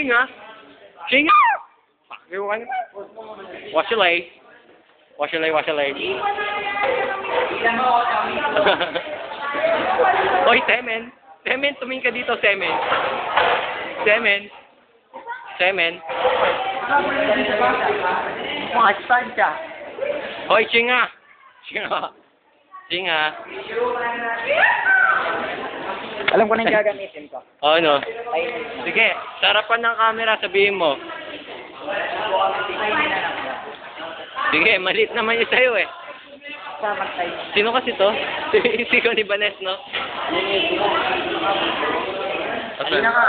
Chinga! Chinga! Fuck you, kan? Wasilay. Wasilay, wasilay. Oy, Semen. Semen, tumingin ka dito, Semen. Semen. Semen. Mga estansya. Hoy, Chinga! Chinga! Chinga! Alam ko na yung gagamitin ko. Oh, no? Sige, sa harapan ng camera, sabihin mo. Sige, maliit naman yung sa'yo eh. Sama tayo. Sino kasi to? Si ni Banes, no? Alina ka.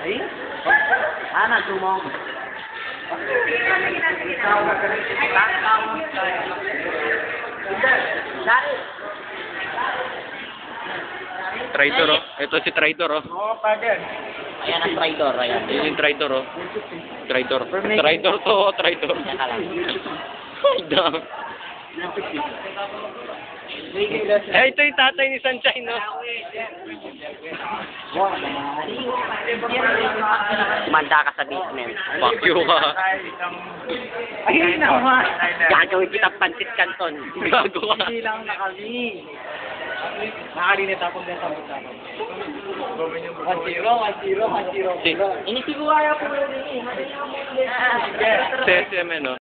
Ay? Ana, sumong. Traitor, oh. Ito si Traitor, oh. Oo, pardon. Ayan ang traitor, ayan. Yun yung Traitor, oh. Traitor. Traitor to, oh. Traitor. Yan ka lang. Ay, dam. Eh, ito yung tatay ni Sunshine, no? Manda ka sa basement. Fuck you, ka. Ayun naman. Gagawin kitang pansit kanton. Gago ka. Hindi lang na kami. Nakarinit akong din sa mutang. 1-0, 1-0, 1-0. Si, Inisiguaya po rin eh. si, no?